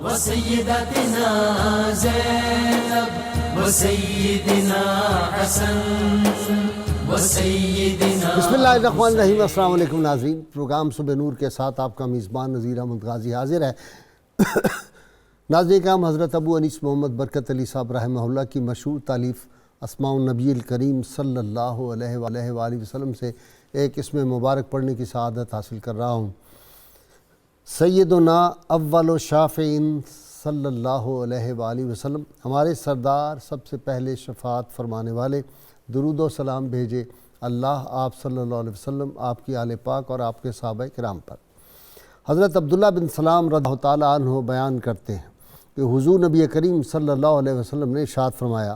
وسيدتنا زينب وسيدنا حسن وسيدنا بسم اللہ الرحمن الرحیم۔ السلام علیکم ناظرین، پروگرام صبح نور کے ساتھ آپ کا میزبان نذیر احمد غازی حاضر ہے۔ ناظرین کرام، حضرت ابو انیس محمد برکت علی صاحب رحمہ اللہ کی مشہور تالیف اسماء النبی الکریم صلی اللہ علیہ وآلہ وسلم سے ایک اسم مبارک پڑھنے کی سعادت حاصل کر رہا ہوں۔ سیدنا اول شافعین صلی اللہ علیہ وآلہ وسلم، ہمارے سردار سب سے پہلے شفاعت فرمانے والے، درود و سلام بھیجے اللہ آپ صلی اللہ علیہ وسلم، آپ کی آل پاک اور آپ کے صحابہ کرام پر۔ حضرت عبداللہ بن سلام رضی اللہ تعالیٰ عنہ بیان کرتے ہیں کہ حضور نبی کریم صلی اللہ علیہ وسلم نے ارشاد فرمایا،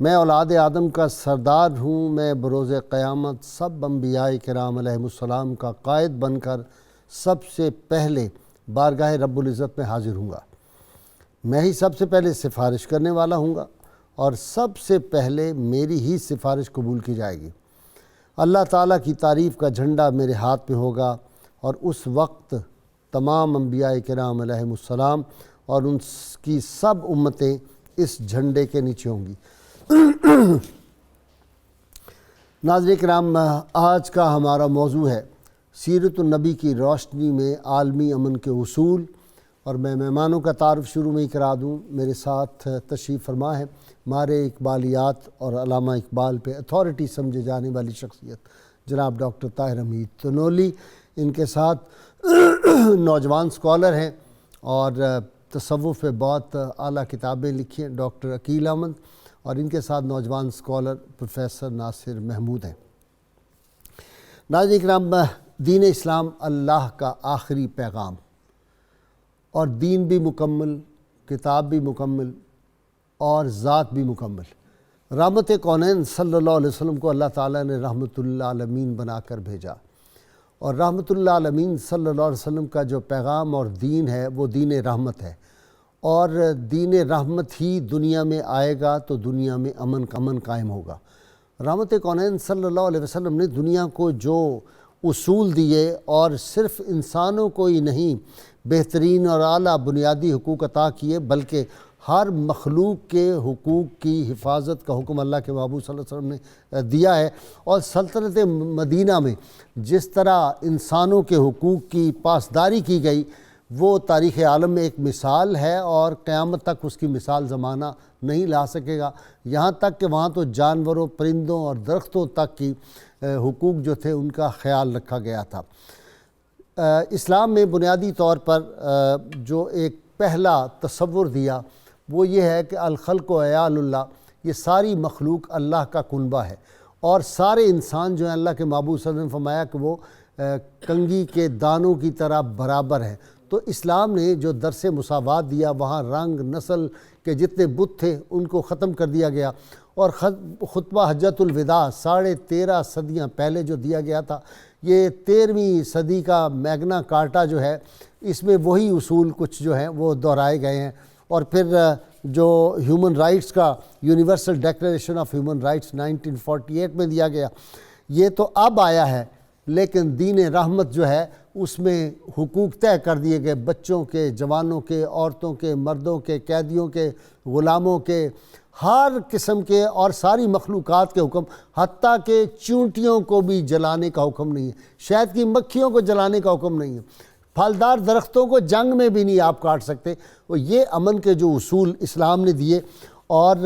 میں اولاد آدم کا سردار ہوں، میں بروز قیامت سب انبیاء کرام علیہ السلام کا قائد بن کر سب سے پہلے بارگاہ رب العزت میں حاضر ہوں گا۔ میں ہی سب سے پہلے سفارش کرنے والا ہوں گا اور سب سے پہلے میری ہی سفارش قبول کی جائے گی۔ اللہ تعالیٰ کی تعریف کا جھنڈا میرے ہاتھ میں ہوگا اور اس وقت تمام انبیاء کرام علیہ السلام اور ان کی سب امتیں اس جھنڈے کے نیچے ہوں گی۔ ناظرین کرام، آج کا ہمارا موضوع ہے سیرت النبی کی روشنی میں عالمی امن کے اصول، اور میں مہمانوں کا تعارف شروع میں ہی کرا دوں۔ میرے ساتھ تشریف فرما ہے مارے اقبالیات اور علامہ اقبال پہ اتھارٹی سمجھے جانے والی شخصیت جناب ڈاکٹر طاہر حمید تنولی، ان کے ساتھ نوجوان سکولر ہیں اور تصوف پہ بہت اعلیٰ کتابیں لکھی ہیں ڈاکٹر عقیل احمد، اور ان کے ساتھ نوجوان سکولر پروفیسر ناصر محمود ہیں۔ ناظرین کرام، دین اسلام اللہ کا آخری پیغام، اور دین بھی مکمل، کتاب بھی مکمل اور ذات بھی مکمل۔ رحمت کونین صلی اللہ علیہ وسلم کو اللہ تعالیٰ نے رحمت للعالمین بنا کر بھیجا، اور رحمت للعالمین صلی اللہ علیہ وسلم کا جو پیغام اور دین ہے وہ دین رحمت ہے، اور دین رحمت ہی دنیا میں آئے گا تو دنیا میں امن قائم ہوگا۔ رحمت کونین صلی اللہ علیہ وسلم نے دنیا کو جو اصول دیے، اور صرف انسانوں کو ہی نہیں بہترین اور اعلیٰ بنیادی حقوق عطا کیے، بلکہ ہر مخلوق کے حقوق کی حفاظت کا حکم اللہ کے محبوب صلی اللہ علیہ وسلم نے دیا ہے۔ اور سلطنت مدینہ میں جس طرح انسانوں کے حقوق کی پاسداری کی گئی، وہ تاریخ عالم میں ایک مثال ہے، اور قیامت تک اس کی مثال زمانہ نہیں لا سکے گا، یہاں تک کہ وہاں تو جانوروں، پرندوں اور درختوں تک کی حقوق جو تھے ان کا خیال رکھا گیا تھا۔ اسلام میں بنیادی طور پر جو ایک پہلا تصور دیا وہ یہ ہے کہ الخلق و عیال اللہ، یہ ساری مخلوق اللہ کا کنبہ ہے، اور سارے انسان جو ہیں اللہ کے محبوب صلی اللہ علیہ وسلم نے فرمایا کہ وہ کنگھی کے دانوں کی طرح برابر ہیں۔ تو اسلام نے جو درس مساوات دیا، وہاں رنگ نسل کے جتنے بت تھے ان کو ختم کر دیا گیا، اور خطبہ حجۃ الوداع 13.5 صدیاں پہلے جو دیا گیا تھا، یہ 13ویں صدی کا میگنا کارٹا جو ہے، اس میں وہی اصول کچھ جو ہیں وہ دہرائے گئے ہیں۔ اور پھر جو ہیومن رائٹس کا universal declaration of human rights 1948 میں دیا گیا، یہ تو اب آیا ہے، لیکن دین رحمت جو ہے اس میں حقوق طے کر دیے گئے، بچوں کے، جوانوں کے، عورتوں کے، مردوں کے، قیدیوں کے، غلاموں کے، ہر قسم کے اور ساری مخلوقات کے حکم، حتیٰ کہ چونٹیوں کو بھی جلانے کا حکم نہیں ہے، شہد کی مکھیوں کو جلانے کا حکم نہیں ہے، پھلدار درختوں کو جنگ میں بھی نہیں آپ کاٹ سکتے۔ یہ امن کے جو اصول اسلام نے دیے، اور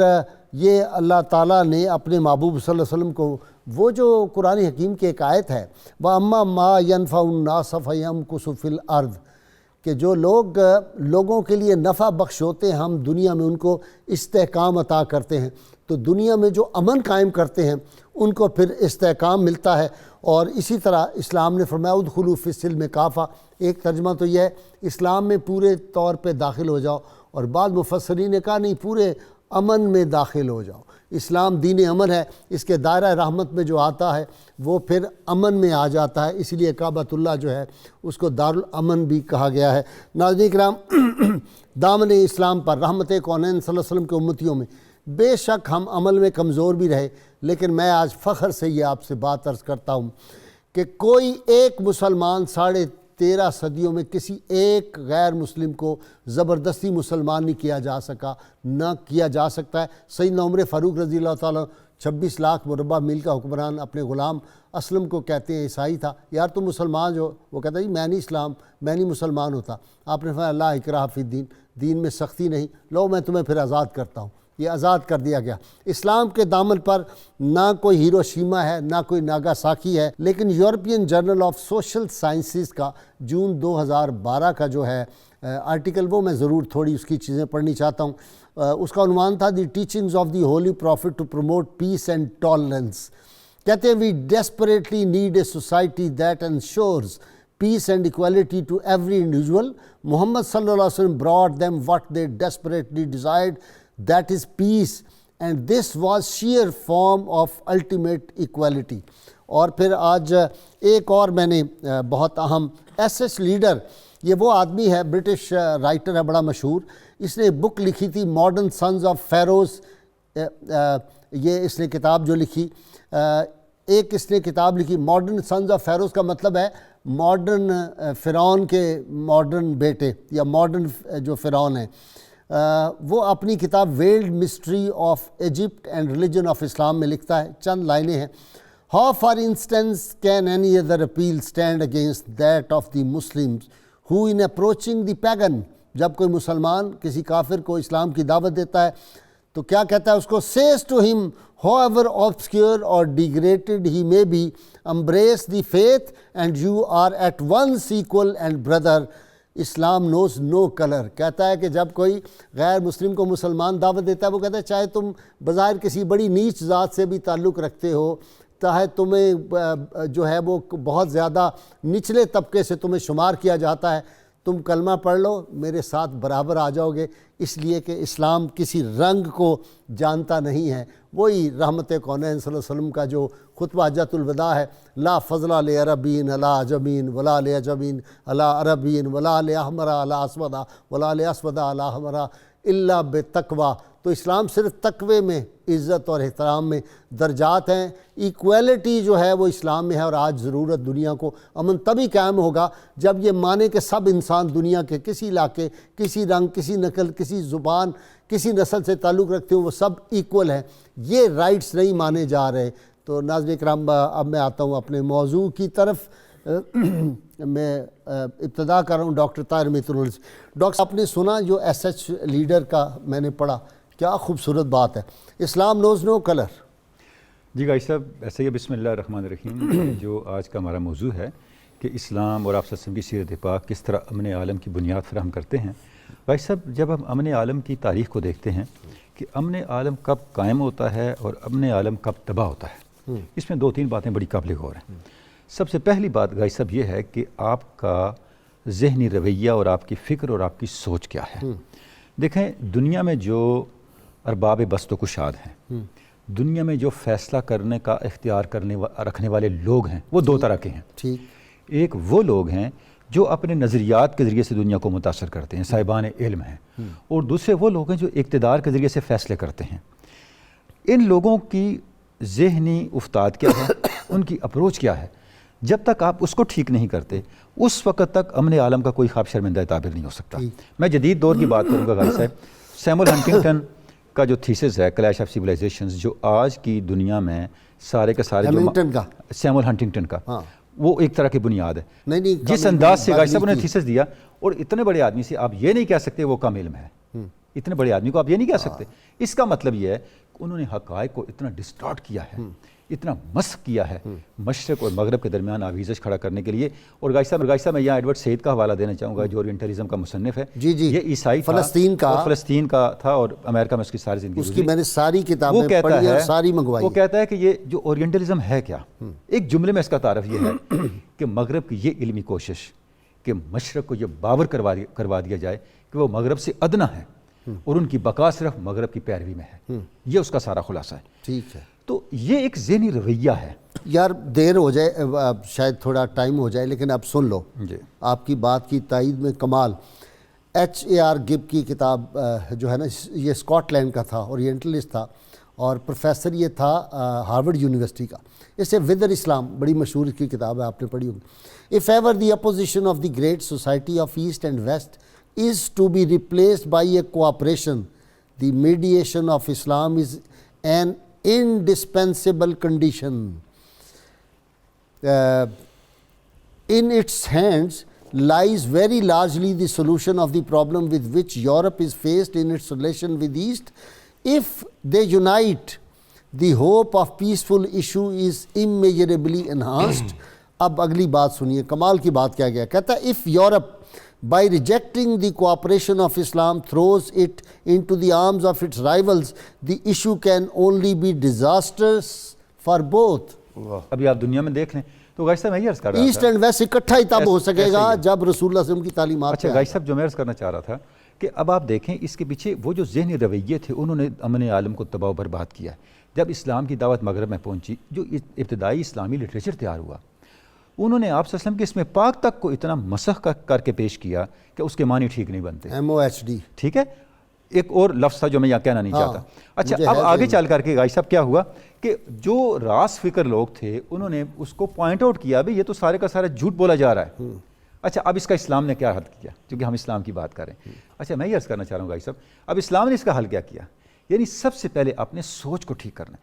یہ اللہ تعالیٰ نے اپنے محبوب صلی اللہ علیہ وسلم کو، وہ جو قرآن حکیم کی ایک آیت ہے وَأَمَّا مَا يَنْفَعُ النَّاسَ فَيَمْكُثُ فِي الْأَرْضِ، کہ جو لوگوں کے لیے نفع بخش ہوتے ہیں، ہم دنیا میں ان کو استحکام عطا کرتے ہیں۔ تو دنیا میں جو امن قائم کرتے ہیں ان کو پھر استحکام ملتا ہے۔ اور اسی طرح اسلام نے فرمایا ادخلوا فی السلم کافہ، ایک ترجمہ تو یہ ہے اسلام میں پورے طور پہ داخل ہو جاؤ، اور بعض مفسرین نے کہا نہیں، پورے امن میں داخل ہو جاؤ۔ اسلام دین امن ہے، اس کے دائرہ رحمت میں جو آتا ہے وہ پھر امن میں آ جاتا ہے، اس لیے کعبۃ اللہ جو ہے اس کو دارالامن بھی کہا گیا ہے۔ ناظرین کرام، دامن اسلام پر رحمت کونین صلی اللہ علیہ وسلم کے امتیوں میں بے شک ہم عمل میں کمزور بھی رہے، لیکن میں آج فخر سے یہ آپ سے بات عرض کرتا ہوں کہ کوئی ایک مسلمان 13.5 صدیوں میں کسی ایک غیر مسلم کو زبردستی مسلمان نہیں کیا جا سکا، نہ کیا جا سکتا ہے۔ سیدنا عمر فاروق رضی اللہ تعالیٰ 26 لاکھ مربع میل کا حکمران اپنے غلام اسلم کو کہتے ہیں، عیسائی تھا، یار تم مسلمان جو، وہ کہتا ہے جی میں نہیں مسلمان ہوتا۔ آپ نے فرمایا لا اکراہ فی الدین، دین میں سختی نہیں، لو میں تمہیں پھر آزاد کرتا ہوں۔ یہ آزاد کر دیا گیا۔ اسلام کے دامن پر نہ کوئی ہیروشیما ہے، نہ کوئی ناگاساکی ہے، لیکن European journal of social sciences کا جون 2012 کا جو ہے آرٹیکل، وہ میں ضرور تھوڑی اس کی چیزیں پڑھنی چاہتا ہوں۔ اس کا عنوان تھا the teachings of the holy prophet to promote peace and tolerance. کہتے ہیں we desperately need a society that ensures peace and equality to every individual. Muhammad sallallahu alaihi wasallam brought them what they desperately desired, that is peace, and this was sheer form of ultimate equality. اور پھر آج ایک اور میں نے بہت اہم S leader, یہ وہ آدمی ہے، برٹش رائٹر ہے بڑا مشہور، اس نے بک لکھی تھی ماڈرن سنز آف فیروز، یہ اس نے کتاب جو لکھی، ایک اس نے کتاب لکھی ماڈرن سنز آف فیروز، کا مطلب ہے ماڈرن فرعون کے ماڈرن بیٹے یا ماڈرن جو فرعون ہیں۔ وہ اپنی کتاب veiled mystery of Egypt and religion of Islam میں لکھتا ہے، چند لائنیں ہیں۔ How for instance can any other appeal stand against that of the Muslims who in approaching the pagan, جب کوئی مسلمان کسی کافر کو اسلام کی دعوت دیتا ہے تو کیا کہتا ہے اس کو، says to him however obscure or degraded he may be, embrace the faith and you are at once equal and brother. Islam knows no color. کہتا ہے کہ جب کوئی غیر مسلم کو مسلمان دعوت دیتا ہے، وہ کہتا ہے چاہے تم بظاہر کسی بڑی نیچ ذات سے بھی تعلق رکھتے ہو، چاہے تمہیں جو ہے وہ بہت زیادہ نچلے طبقے سے تمہیں شمار کیا جاتا ہے، تم کلمہ پڑھ لو میرے ساتھ برابر آ جاؤ گے، اس لیے کہ اسلام کسی رنگ کو جانتا نہیں ہے۔ وہی رحمت کونین صلی اللہ علیہ وسلم کا جو خطبہ حجۃ الوداع ہے، لا فضل لعربین علی عجمین ولا لعجمین علی عربین ولا لاحمر علی اسود ولا لاسود علی احمر الا بتقوی۔ تو اسلام صرف تقوی میں، عزت اور احترام میں درجات ہیں، ایکویلٹی جو ہے وہ اسلام میں ہے۔ اور آج ضرورت دنیا کو امن تبھی قائم ہوگا جب یہ مانے کہ سب انسان دنیا کے کسی علاقے، کسی رنگ، کسی نسل، کسی زبان، کسی نسل سے تعلق رکھتے ہوں، وہ سب ایکول ہیں۔ یہ رائٹس نہیں مانے جا رہے۔ تو ناظرین کرام، اب میں آتا ہوں اپنے موضوع کی طرف۔ میں ابتدا کر رہا ہوں ڈاکٹر طاہر میت الرول سے۔ ڈاکٹر صاحب، آپ نے سنا جو ایس ایچ لیڈر کا میں نے پڑھا، کیا خوبصورت بات ہے، اسلام نوز نو کلر۔ جی بھائی صاحب، ایسے ہی بسم اللہ الرحمن الرحیم، جو آج کا ہمارا موضوع ہے کہ اسلام اور آپ صلی اللہ علیہ وسلم کی سیرت پاک کس طرح امن عالم کی بنیاد فراہم کرتے ہیں۔ بھائی صاحب، جب ہم امن عالم کی تاریخ کو دیکھتے ہیں کہ امن عالم کب قائم ہوتا ہے اور امن عالم کب تباہ ہوتا ہے، اس میں 2-3 باتیں بڑی قابل غور ہیں۔ سب سے پہلی بات بھائی صاحب یہ ہے کہ آپ کا ذہنی رویہ اور آپ کی فکر اور آپ کی سوچ کیا ہے۔ دیکھیں، دنیا میں جو ارباب بست و کشاد ہیں، دنیا میں جو فیصلہ کرنے کا اختیار رکھنے والے لوگ ہیں، وہ 2 طرح کے ہیں۔ ایک وہ لوگ ہیں جو اپنے نظریات کے ذریعے سے دنیا کو متاثر کرتے ہیں، صاحبان علم ہیں، اور دوسرے وہ لوگ ہیں جو اقتدار کے ذریعے سے فیصلے کرتے ہیں۔ ان لوگوں کی ذہنی افتاد کیا ہے، ان کی اپروچ کیا ہے، جب تک آپ اس کو ٹھیک نہیں کرتے اس وقت تک امن عالم کا کوئی خواب شرمندہ تعبیر نہیں ہو سکتا۔ میں جدید دور کی بات کروں گا غازی صاحب، سیمول ہنٹنگٹن کا جو تھیسس ہے کلیش آف سیویلائزیشنز، جو آج کی دنیا میں سارے کے سارے سیمول ہنٹنگٹن کا، وہ ایک طرح کی بنیاد ہے۔ جس انداز سے غازی صاحب نے تھیسس دیا، اور اتنے بڑے آدمی سے آپ یہ نہیں کہہ سکتے وہ کم علم ہے، اتنے بڑے آدمی کو آپ یہ نہیں کہہ سکتے۔ اس کا مطلب یہ ہے انہوں نے حقائق کو اتنا ڈسٹارٹ کیا ہے، اتنا مسخ کیا ہے مشرق اور مغرب کے درمیان آویزش کھڑا کرنے کے لیے. اور گائز صاحب میں یہاں ایڈورڈ سعید کا حوالہ دینا چاہوں گا جو اورینٹلزم کا مصنف ہے. یہ عیسائی فلسطین کا تھا اور امریکہ میں اس کی ساری زندگی، اس کی میں نے ساری کتابیں پڑھی اور ساری منگوائی. وہ کہتا ہے کہ یہ جو اورینٹلزم ہے کیا، ایک جملے میں اس کا تعارف یہ ہے کہ مغرب کی یہ علمی کوشش کہ مشرق کو یہ باور کروا دیا جائے کہ وہ مغرب سے ادنا ہے اور ان کی بقا صرف مغرب کی پیروی میں ہے. یہ اس کا سارا خلاصہ ہے. ٹھیک ہے، تو یہ ایک ذہنی رویہ ہے. یار دیر ہو جائے، شاید تھوڑا ٹائم ہو جائے، لیکن اب سن لو جی آپ کی بات کی تائید میں کمال. H.A.R. گب کی کتاب جو ہے نا، یہ اسکاٹ لینڈ کا تھا، اورینٹلسٹ تھا، اور پروفیسر یہ تھا ہارورڈ یونیورسٹی کا. اسے ودر اسلام بڑی مشہور اس کی کتاب ہے، آپ نے پڑھی ہوگی. If ever the opposition of the great society of East and West is to be replaced by a cooperation, the mediation of Islam is an indispensable condition. In its hands lies very largely the solution of the problem with which Europe is faced in its relation with East. If they unite, the hope of peaceful issue is immeasurably enhanced. اب اگلی بات سنیے، کمال کی بات کیا گیا، کہتا ہے if Europe by rejecting the cooperation of Islam throws it into the arms of its rivals, the issue can only be disastrous for both. ابھی آپ دنیا میں دیکھ لیں تو گائز صاحب میں یہ عرض کر رہا تھا ایسٹ اینڈ ویسٹ اکٹھا ہی تب ہو سکے گا جب رسول اللہ صلی اللہ علیہ وسلم کی تعلیمات. اچھا گائز صاحب جو میں عرض کرنا چاہ رہا تھا کہ اب آپ دیکھیں اس کے پیچھے وہ جو ذہنی رویے تھے انہوں نے امن عالم کو تباہ و برباد کیا. جب اسلام کی دعوت مغرب میں پہنچی، جو ابتدائی اسلامی لٹریچر تیار ہوا، انہوں نے آپ صلی اللہ علیہ وسلم کے اس میں پاک تک کو اتنا مسخ کر کے پیش کیا کہ اس کے معنی ٹھیک نہیں بنتے. MOHD ٹھیک ہے، ایک اور لفظ تھا جو میں یہاں کہنا نہیں چاہتا. اچھا اب آگے چل کر کے گائز صاحب کیا ہوا کہ جو راس فکر لوگ تھے انہوں نے اس کو پوائنٹ آؤٹ کیا بھی یہ تو سارے کا سارا جھوٹ بولا جا رہا ہے. اچھا اب اس کا اسلام نے کیا حل کیا، کیونکہ ہم اسلام کی بات کریں. اچھا میں یہ عرض کرنا چاہ رہا ہوں گائز صاحب، اب اسلام نے اس کا حل کیا کیا، یعنی سب سے پہلے اپنے سوچ کو ٹھیک کرنا.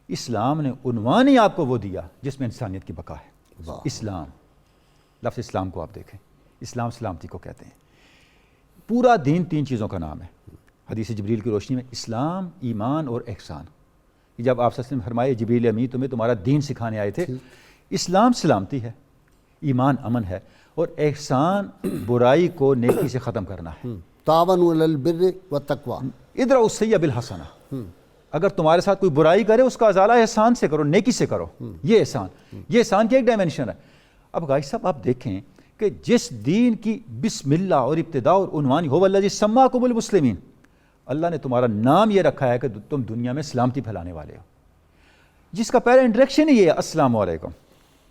اسلام نے عنوان ہی آپ کو وہ دیا جس میں انسانیت کی بقا ہے. اسلام، لفظ اسلام کو آپ دیکھیں، اسلام سلامتی کو کہتے ہیں. پورا دین 3 چیزوں کا نام ہے. حدیث جبریل کی روشنی میں اسلام، ایمان اور احسان. جب آپ صلی اللہ علیہ وسلم فرمائے جبریل امین تمہیں تمہارا دین سکھانے آئے تھے، اسلام سلامتی ہے، ایمان امن ہے، اور احسان برائی کو نیکی سے ختم کرنا ہے. تعاونوا علی البر والتقوی، ادرؤوا السیئۃ بالحسنہ. اگر تمہارے ساتھ کوئی برائی کرے اس کا ازالہ احسان سے کرو، نیکی سے کرو. یہ احسان کی ایک ڈائمنشن ہے. اب گائز صاحب آپ دیکھیں کہ جس دین کی بسم اللہ اور ابتدا اور عنوان هو الذی سماکم المسلمین، اللہ نے تمہارا نام یہ رکھا ہے کہ تم دنیا میں سلامتی پھیلانے والے ہو، جس کا پہلا انٹریکشن ہی ہے السلام علیکم،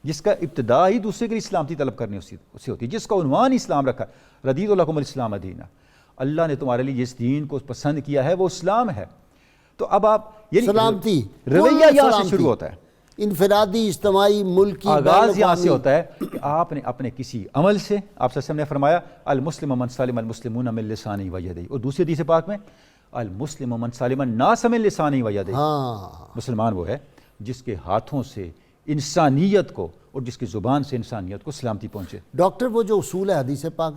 جس کا ابتدا ہی دوسرے کے لیے سلامتی طلب کرنے سے ہوتی ہے، جس کا عنوان اسلام رکھا ہے، رضیت لکم الاسلام دینا. اللہ نے تمہارے لیے جس دین کو پسند کیا ہے وہ اسلام ہے. تو اب آپ یعنی سلامتی رویہ یہاں سے شروع ہوتا ہے، انفرادی، اجتماعی، ملکی، آغاز یہاں سے ہوتا ہے کہ آپ نے اپنے کسی عمل سے، آپ صلی اللہ علیہ وسلم نے فرمایا المسلم من سلم المسلمون من لسانہ و یدہ، اور دوسری حدیث پاک میں المسلم من سلم الناس من لسانہ و یدہ. مسلمان وہ ہے جس کے ہاتھوں سے انسانیت کو اور جس کی زبان سے انسانیت کو سلامتی پہنچے. ڈاکٹر وہ جو اصول ہے حدیث پاک،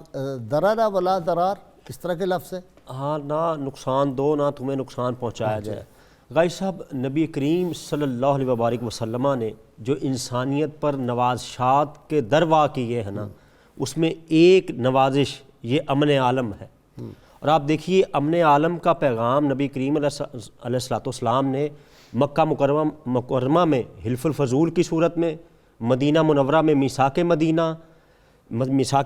ضرر ولا ضرار، اس طرح کے لفظ ہے. ہاں، نہ نقصان دو نہ تمہیں نقصان پہنچایا جائے. غازی صاحب نبی کریم صلی اللہ علیہ وبارک وسلم نے جو انسانیت پر نوازشات کے دروا کیے ہیں نا، اس میں ایک نوازش یہ امن عالم ہے. اور آپ دیکھیے امن عالم کا پیغام نبی کریم علیہ الصلوۃ والسلام نے مکہ مکرمہ میں حلف الفضول کی صورت میں، مدینہ منورہ میں میثاق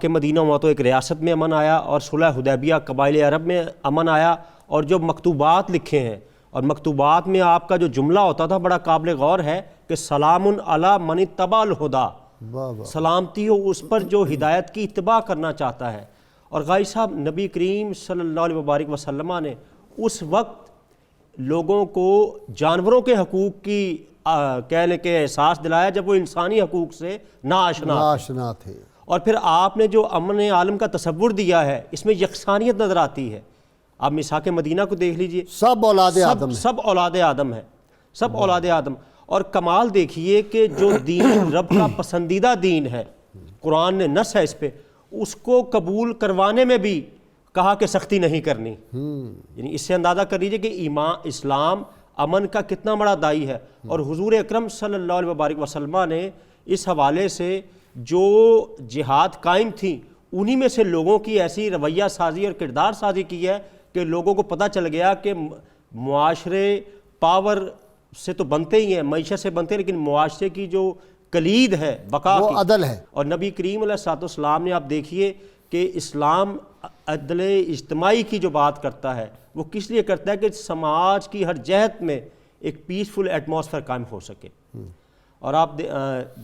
مدینہ ہوا تو ایک ریاست میں امن آیا، اور صلح حدیبیہ قبائل عرب میں امن آیا. اور جو مکتوبات لکھے ہیں، اور مکتوبات میں آپ کا جو جملہ ہوتا تھا بڑا قابل غور ہے کہ سلام علی من اتبع الہدی، سلامتی ہو اس پر جو ہدایت کی اتباع کرنا چاہتا ہے. اور غازی صاحب نبی کریم صلی اللہ علیہ وبارک وسلم نے اس وقت لوگوں کو جانوروں کے حقوق کی کہنے کے احساس دلایا جب وہ انسانی حقوق سے ناآشنا تھے. اور پھر آپ نے جو امن عالم کا تصور دیا ہے اس میں یکسانیت نظر آتی ہے. آپ میثاق مدینہ کو دیکھ لیجئے، سب اولاد آدم سب اولاد آدم ہے، سب اولاد آدم. اور کمال دیکھیے کہ جو دین رب کا پسندیدہ دین ہے، قرآن نے نص ہے اس پہ، اس کو قبول کروانے میں بھی کہا کہ سختی نہیں کرنی. یعنی اس سے اندازہ کر لیجئے کہ اسلام امن کا کتنا بڑا دائی ہے، اور حضور اکرم صلی اللہ علیہ وبارک وسلم نے اس حوالے سے جو جہاد قائم تھیں انہی میں سے لوگوں کی ایسی رویہ سازی اور کردار سازی کی ہے کہ لوگوں کو پتہ چل گیا کہ معاشرے پاور سے تو بنتے ہی ہیں، معیشت سے بنتے ہیں، لیکن معاشرے کی جو کلید ہے بقا وہ کی عدل ہے۔ اور نبی کریم علیہ الصلوۃ والسلام نے آپ دیکھیے کہ اسلام عدل اجتماعی کی جو بات کرتا ہے وہ کس لیے کرتا ہے کہ سماج کی ہر جہت میں ایک پیسفل ایٹماسفیئر قائم ہو سکے۔ اور آپ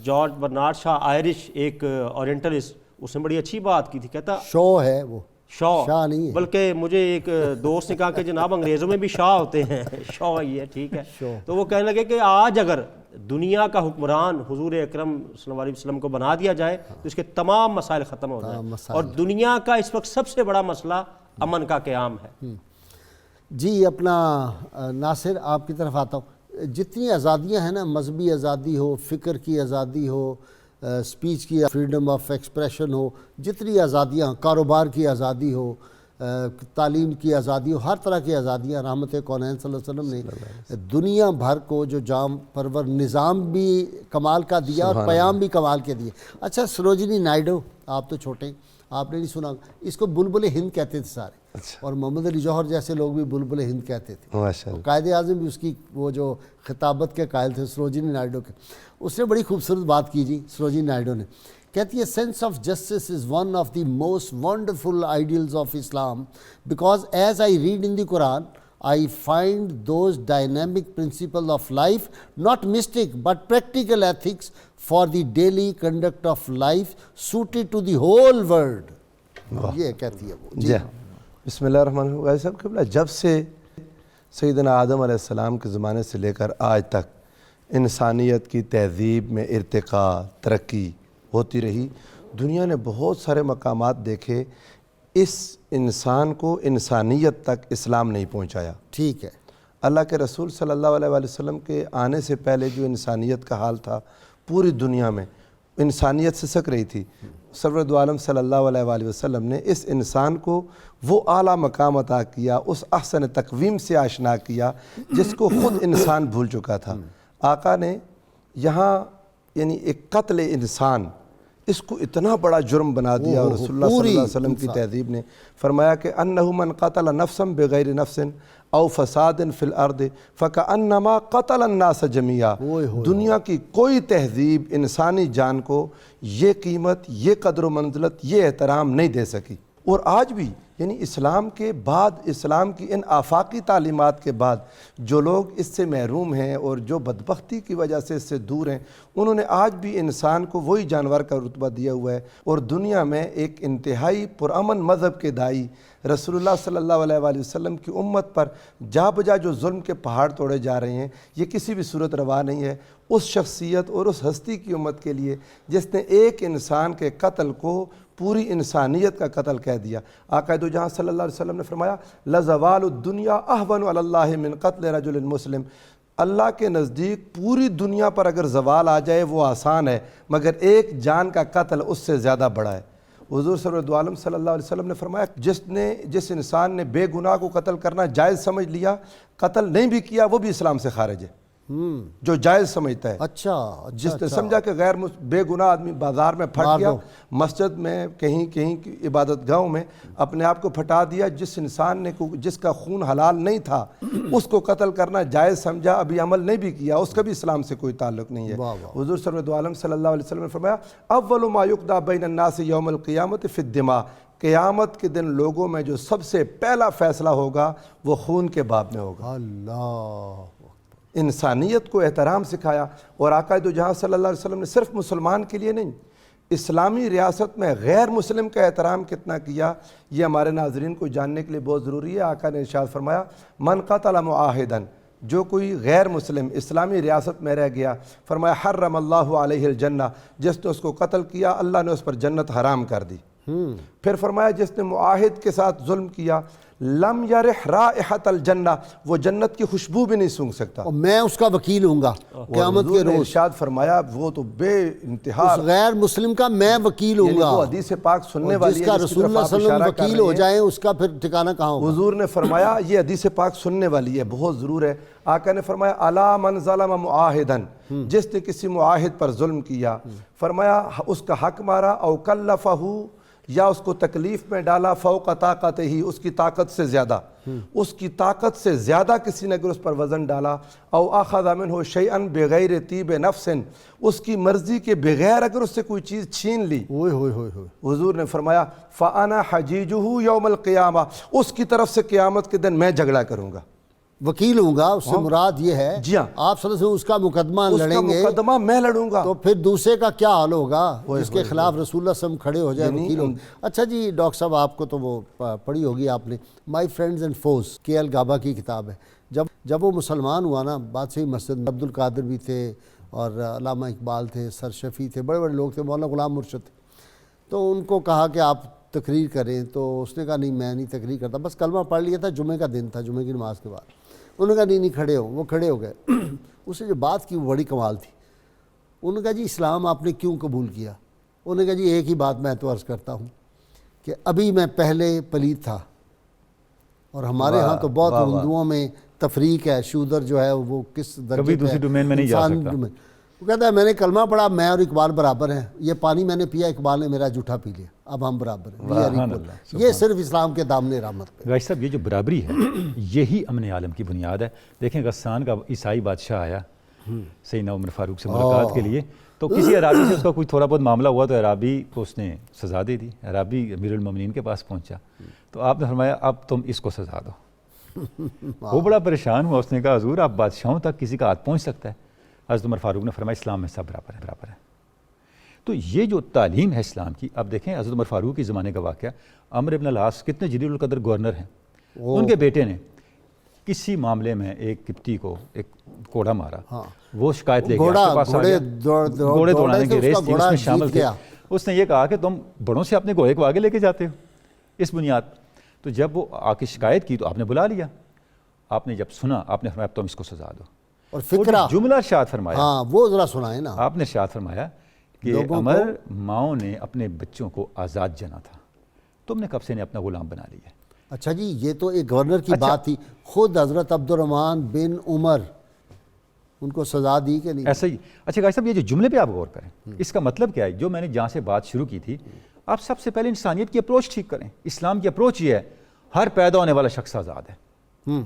جارج برنارڈ شاہ آئرش ایک اورینٹلسٹ، اس نے بڑی اچھی بات کی تھی، کہتا شو ہے وہ، شاہ نہیں ہے، بلکہ مجھے ایک دوست نے کہا کہ جناب انگریزوں میں بھی شاہ ہوتے ہیں، شاہ ہی ہے، ٹھیک ہے۔ تو وہ کہنے لگے کہ آج اگر دنیا کا حکمران حضور اکرم صلی اللہ علیہ وسلم کو بنا دیا جائے تو اس کے تمام مسائل ختم ہو جائیں، اور دنیا کا اس وقت سب سے بڑا مسئلہ امن کا قیام ہے۔ جی اپنا ناصر آپ کی طرف آتا ہوں، جتنی آزادیاں ہیں نا، مذہبی آزادی ہو، فکر کی آزادی ہو، سپیچ کی فریڈم آف ایکسپریشن ہو، جتنی آزادیاں، کاروبار کی آزادی ہو، تعلیم کی آزادی ہو، ہر طرح کی آزادیاں رحمت کونین صلی اللہ علیہ وسلم نے دنیا بھر کو جو جام پرور نظام بھی کمال کا دیا اور پیام بھی کمال کے دیے۔ اچھا سروجنی نائیڈو، آپ تو چھوٹے ہیں، آپ نے نہیں سنا، اس کو بلبل ہند کہتے تھے سارے، اور محمد علی جوہر جیسے لوگ بھی بلبل ہند کہتے تھے۔ قائد اعظم بھی اس کی وہ جو خطابت کے قائل تھے سروجنی نائیڈو کے، اس نے بڑی خوبصورت بات کی جی سروجنی نائیڈو نے، کہتی ہے sense of justice is one of the most wonderful ideals of Islam because as I read in the Quran I find those dynamic principles of life not mystic but practical ethics for the daily conduct of life suited to the whole world۔ یہ کہتی ہے وہ جی بسم اللہ الرحمن الرحیم۔ صاحب قبلہ، جب سے سیدنا آدم علیہ السلام کے زمانے سے لے کر آج تک انسانیت کی تہذیب میں ارتقاء ترقی ہوتی رہی، دنیا نے بہت سارے مقامات دیکھے، اس انسان کو انسانیت تک اسلام نہیں پہنچایا۔ ٹھیک ہے، اللہ کے رسول صلی اللہ علیہ وآلہ وسلم کے آنے سے پہلے جو انسانیت کا حال تھا پوری دنیا میں، انسانیت سسک رہی تھی۔ سرور دو عالم صلی اللہ علیہ وآلہ وسلم نے اس انسان کو وہ اعلیٰ مقام عطا کیا، اس احسن تقویم سے آشنا کیا جس کو خود انسان بھول چکا تھا۔ آقا نے یہاں یعنی ایک قتل انسان، اس کو اتنا بڑا جرم بنا دیا، اور رسول اللہ صلی اللہ علیہ وسلم کی تہذیب نے فرمایا کہ انہ من قتل نفسا بغیر نفس او فساد فی الارض فکأنما قتل الناس جميعا۔ دنیا کی کوئی تہذیب انسانی جان کو یہ قیمت، یہ قدر و منزلت، یہ احترام نہیں دے سکی۔ اور آج بھی یعنی اسلام کے بعد، اسلام کی ان آفاقی تعلیمات کے بعد جو لوگ اس سے محروم ہیں اور جو بدبختی کی وجہ سے اس سے دور ہیں، انہوں نے آج بھی انسان کو وہی جانور کا رتبہ دیا ہوا ہے، اور دنیا میں ایک انتہائی پرامن مذہب کے دائی رسول اللہ صلی اللہ علیہ وآلہ وسلم کی امت پر جا بجا جو ظلم کے پہاڑ توڑے جا رہے ہیں، یہ کسی بھی صورت روا نہیں ہے اس شخصیت اور اس ہستی کی امت کے لیے جس نے ایک انسان کے قتل کو پوری انسانیت کا قتل کہہ دیا۔ آقا دو جہاں صلی اللہ علیہ وسلم نے فرمایا لَزَوَالُ الدُّنْيَا أَهْوَنُ عَلَى اللَّهِ مِنْ قَتْلِ رَجُلٍ مسلم۔ اللہ کے نزدیک پوری دنیا پر اگر زوال آ جائے وہ آسان ہے، مگر ایک جان کا قتل اس سے زیادہ بڑا ہے۔ حضور سرور دو عالم صلی اللہ علیہ وسلم نے فرمایا جس انسان نے بے گناہ کو قتل کرنا جائز سمجھ لیا، قتل نہیں بھی کیا، وہ بھی اسلام سے خارج ہے۔ جو جائز سمجھتا ہے، اچھا جس نے سمجھا کہ غیر بے گناہ آدمی بازار میں پھٹ گیا، مسجد میں کہیں عبادت گاہوں میں اپنے آپ کو پھٹا دیا، جس انسان نے جس کا خون حلال نہیں تھا اس کو قتل کرنا جائز سمجھا، ابھی عمل نہیں بھی کیا، اس کا بھی اسلام سے کوئی تعلق نہیں ہے۔ حضور صلی اللہ علیہ صلی اللہ علیہ وسلم نے فرمایا اول ما یقضی بین الناس یوم القیامت فی الدماء، قیامت کے دن لوگوں میں جو سب سے پہلا فیصلہ ہوگا وہ خون کے باب میں ہوگا۔ اللہ انسانیت کو احترام سکھایا، اور آقا دو جہاں صلی اللہ علیہ وسلم نے صرف مسلمان کے لیے نہیں، اسلامی ریاست میں غیر مسلم کا احترام کتنا کیا، یہ ہمارے ناظرین کو جاننے کے لیے بہت ضروری ہے۔ آقا نے ارشاد فرمایا من قتل معاہداً، جو کوئی غیر مسلم اسلامی ریاست میں رہ گیا، فرمایا حرم اللہ علیہ الجنہ، جس نے اس کو قتل کیا اللہ نے اس پر جنت حرام کر دی۔ پھر فرمایا جس نے معاہد کے ساتھ ظلم کیا لم یرح رائحۃ الجنہ، وہ جنت کی خوشبو بھی نہیں سونگھ سکتا۔ اور میں اس کا وکیل ہوں گا۔ قیامت حضور کے نے روز ارشاد فرمایا وہ تو بے انتہا اس غیر مسلم کا میں وکیل ہوں یعنی گا، وہ حدیث پاک سننے اور والی جس ہے کا جس کی رسول طرف اللہ آپ صلی اللہ علیہ اشارہ وسلم کر وکیل رہے ہو ہیں۔ جائیں اس کا پھر ٹھکانہ کہاں ہوگا؟ حضور نے فرمایا یہ حدیث پاک سننے والی ہے، بہت ضرور ہے۔ آقا نے فرمایا الا من ظلم معاہدن، جس نے کسی معاہد پر ظلم کیا، فرمایا اس کا حق مارا، او کلفہ، یا اس کو تکلیف میں ڈالا، فوق طاقت ہی، اس کی طاقت سے زیادہ، اس کی طاقت سے زیادہ کسی نے اگر اس پر وزن ڈالا، او اخذ منہ شیئا بغیر طیب نفس، اس کی مرضی کے بغیر اگر اس سے کوئی چیز چھین لی، ہوئے ہوئے ہوئے ہوئے حضور نے فرمایا فَأَنَا حَجِيجُهُ يَوْمَ الْقِيَامَةِ، اس کی طرف سے قیامت کے دن میں جھگڑا کروں گا، وکیل ہوں گا، اس سے مراد یہ ہے جی ہاں، آپ صلی اللہ علیہ وسلم اس کا مقدمہ اس کا لڑیں گے مقدمہ میں لڑوں گا۔ تو پھر دوسرے کا کیا حال ہوگا جس کے خلاف رسول اللہ صلی اللہ علیہ وسلم کھڑے ہو جائے یعنی وکیل ہو۔ اچھا جی ڈاکٹر صاحب آپ کو تو وہ پڑھی ہوگی آپ نے مائی فرینڈز اینڈ فوز، کے ایل گابا کی کتاب ہے۔ جب وہ مسلمان ہوا نا، بادشاہی مسجد میں عبد القادر بھی تھے اور علامہ اقبال تھے، سر شفیع تھے، بڑے بڑے لوگ تھے، مولانا غلام مرشد تھے، تو ان کو کہا کہ آپ تقریر کریں، تو اس نے کہا نہیں میں نہیں تقریر کرتا، بس کلمہ پڑھ لیا تھا، جمعہ کا دن تھا، جمعہ کی نماز کے بعد۔ انہوں نے کہا نہیں کھڑے ہو، وہ کھڑے ہو گئے۔ اس نے جو بات کی وہ بڑی کمال تھی۔ انہوں نے کہا جی اسلام آپ نے کیوں قبول کیا؟ انہوں نے کہا جی ایک ہی بات میں تو عرض کرتا ہوں کہ ابھی میں پہلے پلید تھا، اور ہمارے ہاں تو بہت ہندوؤں میں تفریق ہے، شودر جو ہے وہ کس درجے کبھی پہ دوسری ڈومین میں نہیں جا انسان سکتا۔ ڈومین۔ وہ کہتا ہے میں نے کلمہ پڑھا، میں اور اقبال برابر ہیں، یہ پانی میں نے پیا، اقبال نے میرا جھوٹا پی لیا، اب ہم برابر ہیں، we are سبحان equal۔ اللہ، یہ صرف اسلام کے دامن رحمت پہ۔ غازی صاحب یہ جو برابری ہے یہی امن عالم کی بنیاد ہے۔ دیکھیں غسان کا عیسائی بادشاہ آیا سیدنا عمر فاروق سے ملاقات کے لیے، تو کسی عرابی سے اس کا کوئی تھوڑا بہت معاملہ ہوا تو عرابی کو اس نے سزا دے دی، عرابی امیر المومنین کے پاس پہنچا تو آپ نے فرمایا اب تم اس کو سزا دو۔ وہ بڑا پریشان ہوا، اس نے کہا حضور آپ بادشاہوں تک کسی کا ہاتھ پہنچ سکتا ہے؟ حضرت عمر فاروق نے فرمایا اسلام میں سب برابر ہے، برابر ہے۔ تو یہ جو تعلیم ہے اسلام کی، اب دیکھیں حضرت عمر فاروق کے زمانے کا واقعہ، عمرو بن العاص کتنے جلیل القدر گورنر ہیں، ان کے بیٹے نے کسی معاملے میں ایک قبطی کو ایک کوڑا مارا، وہ شکایت لے کے آپ کے پاس آ گیا، گھوڑے دوڑانے کی ریس تھی، اس میں شامل تھے، اس نے یہ کہا کہ تم بڑوں سے اپنے گھوڑے کو آگے لے کے جاتے ہو اس بنیاد۔ تو جب وہ آ کے شکایت کی تو آپ نے بلا لیا، آپ نے جب سنا آپ نے فرمایا اب تم اس کو سزا دو، اور فکرہ جملہ ارشاد فرمایا، ہاں وہ ذرا سنائیں نا آپ نے ارشاد فرمایا کہ عمر ماؤں نے اپنے بچوں کو آزاد جنا تھا، تم نے کب سے انہیں اپنا غلام بنا لیا۔ اچھا جی یہ تو ایک گورنر کی بات تھی، خود حضرت عبد الرحمن بن عمر ان کو سزا دی کہ نہیں؟ ایسا ہی۔ اچھا غازی صاحب یہ جو جملے پہ آپ غور کریں، اس کا مطلب کیا ہے؟ جو میں نے جہاں سے بات شروع کی تھی، آپ سب سے پہلے انسانیت کی اپروچ ٹھیک کریں۔ اسلام کی اپروچ یہ ہے ہر پیدا ہونے والا شخص آزاد ہے۔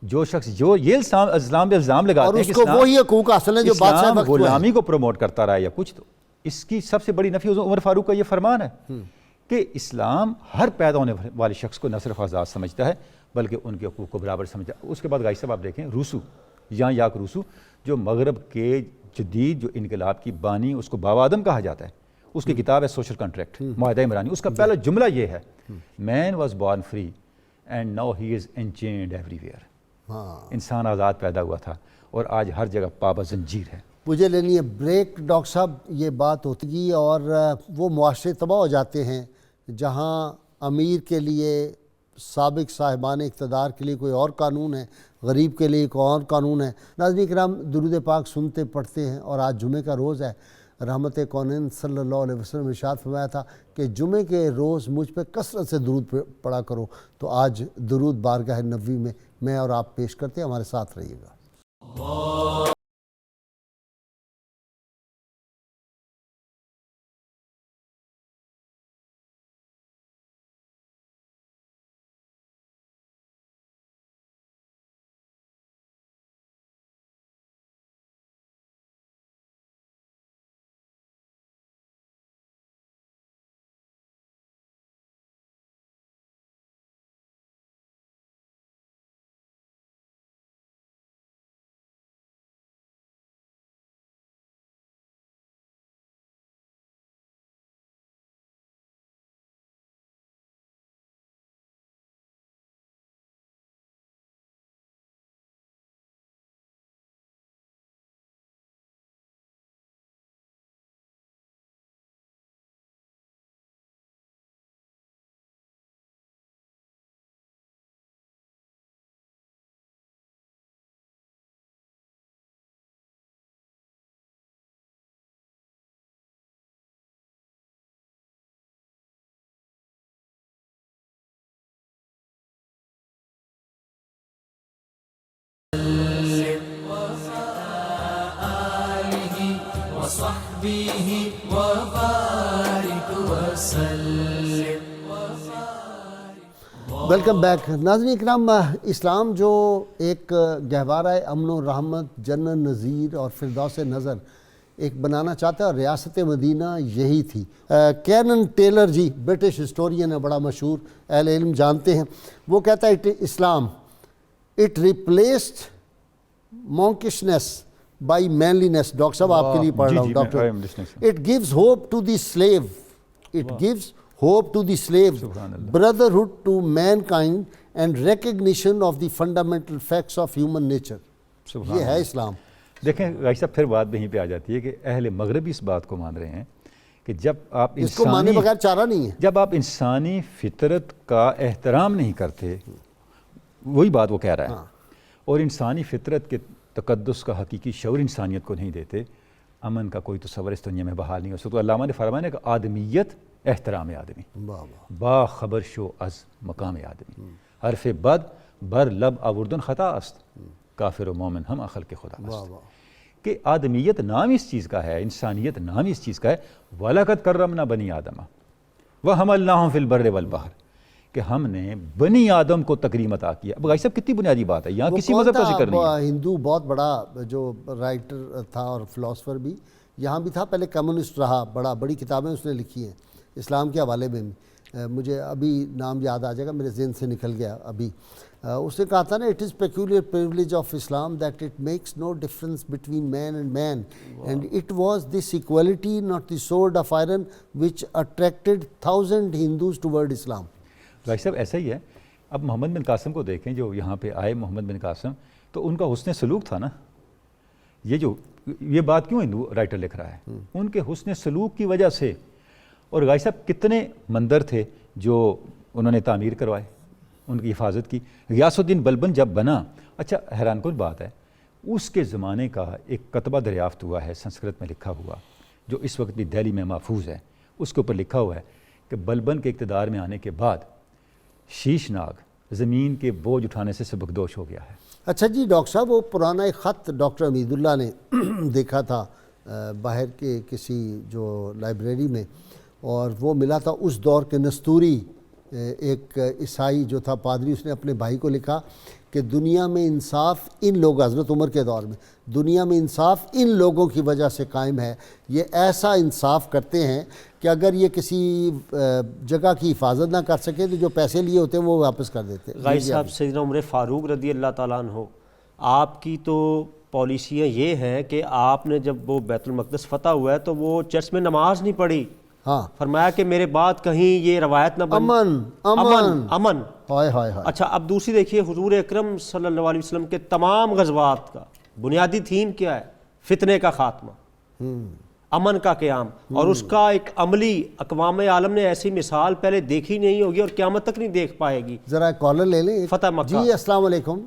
جو شخص جو یہ اسلام پہ الزام لگاتے ہیں کہ اور اس کو وہی حقوق حاصل ہیں جو بادشاہ اسلام وقت ہوئے ہیں۔ غلامی کو پروموٹ کرتا رہا ہے یا کچھ، تو اس کی سب سے بڑی نفی عمر فاروق کا یہ فرمان ہے کہ اسلام ہر پیدا ہونے والے شخص کو نہ صرف آزاد سمجھتا ہے بلکہ ان کے حقوق کو برابر سمجھتا ہے۔ اس کے بعد غازی صاحب آپ دیکھیں روسو، یاک روسو جو مغرب کے جدید جو انقلاب کی بانی، اس کو بابا آدم کہا جاتا ہے، اس کی کتاب ہے سوشل کنٹریکٹ، معاہدہ عمرانی، اس کا پہلا جملہ یہ ہے man was born free and now he is enchained everywhere. انسان آزاد پیدا ہوا تھا اور آج ہر جگہ پابہ زنجیر ہے۔ مجھے لینی ہے بریک ڈاکٹر صاحب، یہ بات ہوتی گی اور وہ معاشرے تباہ ہو جاتے ہیں جہاں امیر کے لیے، سابق صاحبان اقتدار کے لیے کوئی اور قانون ہے، غریب کے لیے کوئی اور قانون ہے۔ ناظرین کرام درود پاک سنتے پڑھتے ہیں، اور آج جمعے کا روز ہے۔ رحمت کونین صلی اللہ علیہ وسلم ارشاد فرمایا تھا کہ جمعے کے روز مجھ پہ کثرت سے درود پڑھا کرو، تو آج درود بارگاہ نبوی میں میں اور آپ پیش کرتے ہیں، ہمارے ساتھ رہیے گا۔ وصحبه وبارك وسلم. Welcome back. ناظرین اکرام، اسلام جو ایک گہوارہ امن و رحمت، جنت نظیر اور فردوس نظر ایک بنانا چاہتا ہے، اور ریاست مدینہ یہی تھی. کینن ٹیلر جی برٹش ہسٹورین ہے، بڑا مشہور، اہل علم جانتے ہیں. وہ کہتا ہے Islam it replaced monkishness by manliness. Doctor صاحب آپ کے لیے پڑھ رہا ہوں. Doctor it gives hope to the slave, it gives hope to the slave, brotherhood to mankind and recognition of the fundamental facts of human nature. یہ ہے اسلام. دیکھیں بھائی صاحب، پھر بات وہیں پہ آ جاتی ہے کہ اہل مغرب اس بات کو مان رہے ہیں کہ جب آپ اس کو ماننے بغیر چارہ نہیں ہے. جب آپ انسانی فطرت کا احترام نہیں کرتے، وہی بات وہ کہہ رہا ہے، اور انسانی فطرت کے تقدس کا حقیقی شعور انسانیت کو نہیں دیتے، امن کا کوئی تصور اس دنیا میں بحال نہیں ہو سکتا. تو علامہ نے فرمایا کہ آدمیت احترام آدمی، با خبر شو از مقام آدمی، حرف بد بر لب آوردن خطا است، کافر و مومن ہم عقل کے خدا است. کہ آدمیت نام اس چیز کا ہے، انسانیت نام اس چیز کا ہے. وَلَقَدْ كَرَّمْنَا بَنِي آدَمَ وَحَمَلْنَاهُمْ فِي الْبَرِّ وَالْبَحْرِ، کہ ہم نے بنی آدم کو تکریم عطا کیا. اب بھائی صاحب کتنی بنیادی بات ہے، یہاں کسی مذہب کا ذکر نہیں ہے. ہندو بہت بڑا جو رائٹر تھا اور فلاسفر بھی یہاں بھی تھا، پہلے کمیونسٹ رہا، بڑی کتابیں اس نے لکھی ہیں اسلام کے حوالے میں. مجھے ابھی نام یاد آ جائے گا، میرے ذہن سے نکل گیا ابھی. اس نے کہا تھا نا، it is peculiar privilege of Islam that it makes no difference between man and man, and it was this equality not the sword of iron which attracted 1000 Hindus toward Islam. بھائی صاحب ایسا ہی ہے. اب محمد بن قاسم کو دیکھیں، جو یہاں پہ آئے محمد بن قاسم، تو ان کا حسن سلوک تھا نا. یہ بات کیوں ہندو رائٹر لکھ رہا ہے؟ ان کے حسن سلوک کی وجہ سے. اور بھائی صاحب کتنے مندر تھے جو انہوں نے تعمیر کروائے، ان کی حفاظت کی. غیاث الدین بلبن جب بنا، اچھا حیران کن بات ہے، اس کے زمانے کا ایک کتبہ دریافت ہوا ہے سنسکرت میں لکھا ہوا، جو اس وقت بھی دہلی میں محفوظ ہے. اس کے اوپر لکھا ہوا ہے کہ بلبن کے اقتدار میں آنے کے بعد شیش ناگ زمین کے بوجھ اٹھانے سے سبکدوش ہو گیا ہے. اچھا جی ڈاکٹر صاحب، وہ پرانا ایک خط ڈاکٹر حمید اللہ نے دیکھا تھا باہر کے کسی جو لائبریری میں، اور وہ ملا تھا اس دور کے نستوری ایک عیسائی جو تھا پادری. اس نے اپنے بھائی کو لکھا کہ دنیا میں انصاف ان لوگ، حضرت عمر کے دور میں، دنیا میں انصاف ان لوگوں کی وجہ سے قائم ہے. یہ ایسا انصاف کرتے ہیں کہ اگر یہ کسی جگہ کی حفاظت نہ کر سکے تو جو پیسے لیے ہوتے ہیں وہ واپس کر دیتے. غازی صاحب، سیدنا عمر فاروق رضی اللہ تعالیٰ عنہ، آپ کی تو پالیسیاں یہ ہیں کہ آپ نے جب وہ بیت المقدس فتح ہوا ہے تو وہ چرچ میں نماز نہیں پڑھی. ہاں، فرمایا کہ میرے بعد کہیں یہ روایت نہ بن. امن. ہائے ہائے ہائے. اچھا اب دوسری دیکھیے، حضور اکرم صلی اللہ علیہ وسلم کے تمام غزوات کا بنیادی تھیم کیا ہے؟ فتنے کا خاتمہ، امن کا قیام. اور اس کا ایک عملی اقوام عالم نے ایسی مثال پہلے دیکھی نہیں ہوگی اور قیامت تک نہیں دیکھ پائے گی. ذرا کالر لے لیں. فتح مکہ. جی السلام علیکم.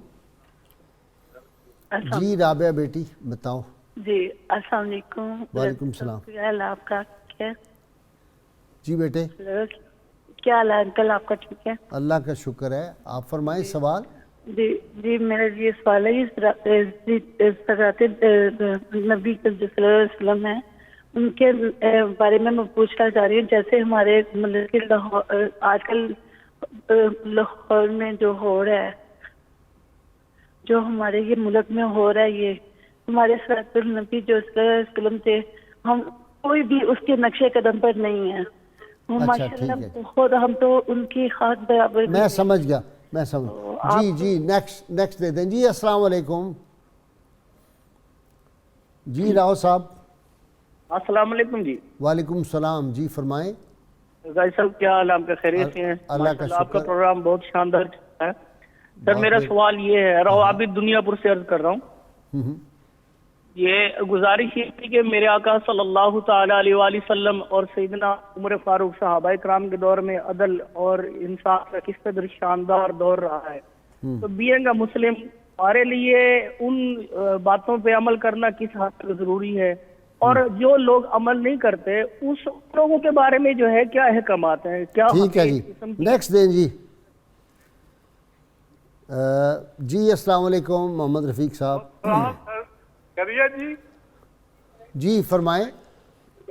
جی رابعہ بیٹی بتاؤ. جی السلام علیکم. وعلیکم السلام. کیا حال آپ کا؟ کیا جی بیٹے. کیا حال ہے انکل آپ کا؟ ٹھیک ہے اللہ کا شکر ہے. آپ فرمائیں سوال. جی میرا یہ سوال ہے، حضرت نبی صلی اللہ علیہ وسلم ہے، ان کے بارے میں پوچھنا چاہ رہی ہوں. جیسے ہمارے ملک کے آج کل لاہور میں جو ہو رہا ہے، جو ہمارے یہ ملک میں ہو رہا ہے، یہ ہمارے حضرت النبی جو صلی اللہ علیہ وسلم تھے، ہم کوئی بھی اس کے نقشے قدم پر نہیں ہے. ماشاءاللہ بہت، ہم تو ان کی خاص برابر. میں سمجھ گیا. جی نیکسٹ دے دیں. جی السلام علیکم. جی راؤ صاحب. السلام علیکم. جی وعلیکم السلام. جی فرمائیں. غازی صاحب کیا حال آپ کا؟ خیریت سے ہیں؟ اللہ کا شکر. آپ کا پروگرام بہت شاندار ہے. سر میرا سوال یہ ہے، روابط دنیا پور سے عرض کر رہا ہوں. یہ گزارش یہ تھی کہ میرے آقا صلی اللہ تعالی علیہ وآلہ وسلم اور سیدنا عمر فاروق صحابہ کرام کے دور میں عدل اور انصاف کا کس قدر شاندار دور رہا ہے. تو بینگ اے مسلم ہمارے لیے ان باتوں پہ عمل کرنا کس حد تک ضروری ہے، اور جو لوگ عمل نہیں کرتے اس لوگوں کے بارے میں جو ہے کیا احکامات ہیں؟ کیا ٹھیک ہے جی نیکسٹ دیں. جی السلام علیکم محمد رفیق صاحب. کریا جی جی فرمائیں.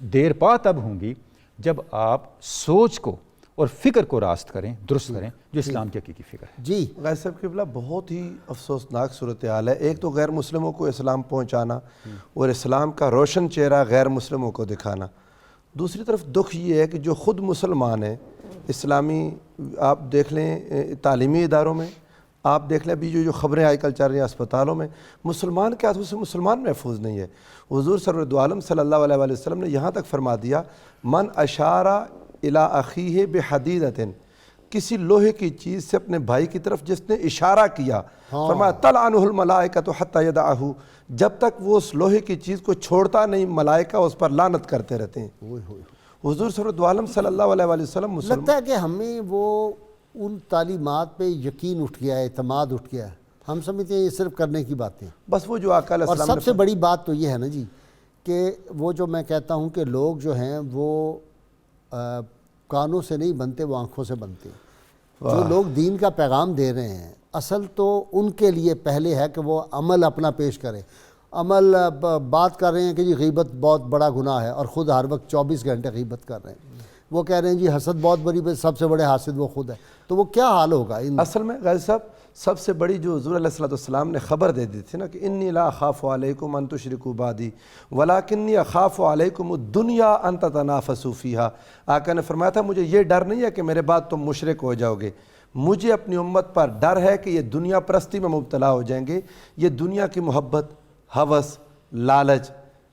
دیر پا تب ہوں گی جب آپ سوچ کو اور فکر کو راست کریں، درست کریں، جو اسلام کی حقیقی فکر ہے۔ جی غازی صاحب قبلہ بہت ہی افسوسناک صورتحال ہے۔ ایک تو غیر مسلموں کو اسلام پہنچانا اور اسلام کا روشن چہرہ غیر مسلموں کو دکھانا، دوسری طرف دکھ یہ ہے کہ جو خود مسلمان ہیں، اسلامی آپ دیکھ لیں تعلیمی اداروں میں، آپ دیکھ لیں ابھی جو خبریں آج کل چل رہی ہیں اسپتالوں میں، مسلمان کے ہاتھوں سے مسلمان محفوظ نہیں ہے۔ حضور سرور دو عالم صلی اللہ علیہ وآلہ وسلم نے یہاں تک فرما دیا، من اشارہ الی اخیہ بحدیدۃ، کسی لوہے کی چیز سے اپنے بھائی کی طرف جس نے اشارہ کیا، فرمایا تلعنہ الملائکۃ حتی یدعہ، جب تک وہ اس لوہے کی چیز کو چھوڑتا نہیں ملائکہ اس پر لعنت کرتے رہتے ہیں۔ حضور سرور دو عالم صلی اللہ علیہ وآلہ وسلم لگتا ہے کہ ہمیں وہ ان تعلیمات پہ یقین اٹھ گیا ہے، اعتماد اٹھ گیا ہے، ہم سمجھتے ہیں یہ صرف کرنے کی باتیں، بس وہ جو آقا علیہ اور السلام سب سے بڑی بات تو یہ ہے نا جی کہ وہ جو میں کہتا ہوں کہ لوگ جو ہیں وہ کانوں سے نہیں بنتے، وہ آنکھوں سے بنتے ہیں۔ جو لوگ دین کا پیغام دے رہے ہیں اصل تو ان کے لیے پہلے ہے کہ وہ عمل اپنا پیش کریں۔ عمل بات کر رہے ہیں کہ جی غیبت بہت بڑا گناہ ہے اور خود ہر وقت 24 گھنٹے غیبت کر رہے ہیں، وہ کہہ رہے ہیں جی حسد بہت بڑی، سب سے بڑے حاسد وہ خود ہے، تو وہ کیا حال ہوگا؟ اصل میں غازی صاحب سب سے بڑی جو حضور علیہ السلام نے خبر دے دی تھی نا کہ انی لا اخاف علیکم ان تشرکوا بعدی ولکنی اخاف علیکم الدنیا ان تتنافسوا فیہا، آقا نے فرمایا تھا مجھے یہ ڈر نہیں ہے کہ میرے بعد تم مشرک ہو جاؤ گے، مجھے اپنی امت پر ڈر ہے کہ یہ دنیا پرستی میں مبتلا ہو جائیں گے، یہ دنیا کی محبت، ہوس، لالچ،